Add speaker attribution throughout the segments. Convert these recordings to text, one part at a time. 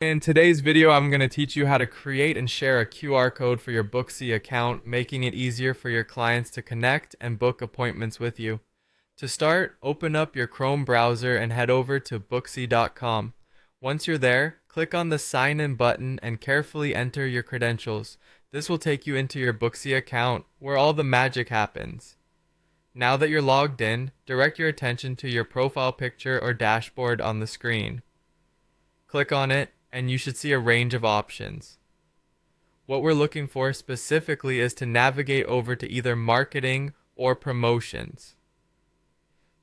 Speaker 1: In today's video, I'm going to teach you how to create and share a QR code for your Booksy account, making it easier for your clients to connect and book appointments with you. To start, open up your Chrome browser and head over to Booksy.com. Once you're there, click on the Sign In button and carefully enter your credentials. This will take you into your Booksy account, where all the magic happens. Now that you're logged in, direct your attention to your profile picture or dashboard on the screen. Click on it, and you should see a range of options. What we're looking for specifically is to navigate over to either marketing or promotions.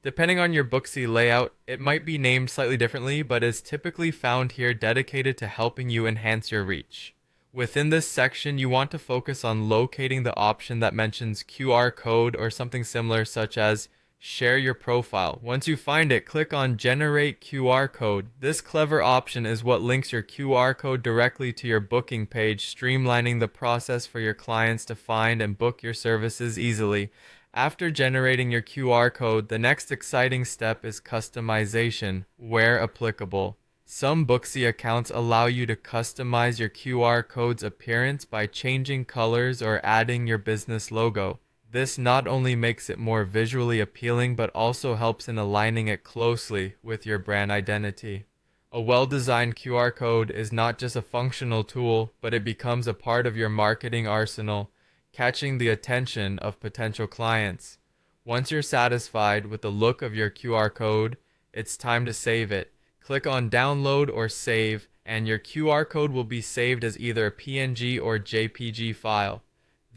Speaker 1: Depending on your Booksy layout, it might be named slightly differently, but is typically found here dedicated to helping you enhance your reach. Within this section, you want to focus on locating the option that mentions QR code or something similar, such as share your profile. Once you find it, click on Generate QR Code. This clever option is what links your QR code directly to your booking page, streamlining the process for your clients to find and book your services easily. After generating your QR code, the next exciting step is customization, where applicable. Some Booksy accounts allow you to customize your QR code's appearance by changing colors or adding your business logo. This not only makes it more visually appealing, but also helps in aligning it closely with your brand identity. A well-designed QR code is not just a functional tool, but it becomes a part of your marketing arsenal, catching the attention of potential clients. Once you're satisfied with the look of your QR code, it's time to save it. Click on Download or Save, and your QR code will be saved as either a PNG or JPG file.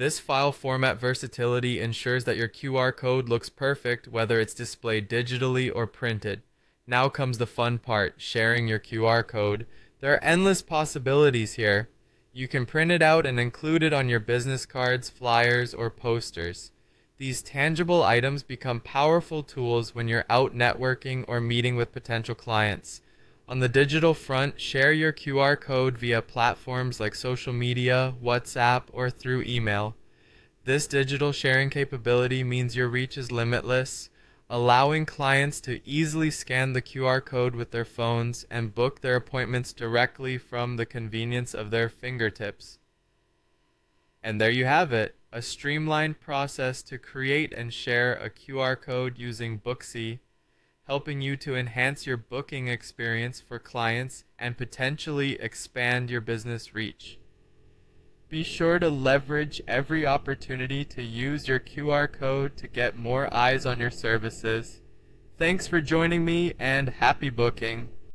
Speaker 1: This file format versatility ensures that your QR code looks perfect whether it's displayed digitally or printed. Now comes the fun part, sharing your QR code. There are endless possibilities here. You can print it out and include it on your business cards, flyers, or posters. These tangible items become powerful tools when you're out networking or meeting with potential clients. On the digital front, share your QR code via platforms like social media, WhatsApp, or through email. This digital sharing capability means your reach is limitless, allowing clients to easily scan the QR code with their phones and book their appointments directly from the convenience of their fingertips. And there you have it, a streamlined process to create and share a QR code using Booksy, helping you to enhance your booking experience for clients and potentially expand your business reach. Be sure to leverage every opportunity to use your QR code to get more eyes on your services. Thanks for joining me, and happy booking!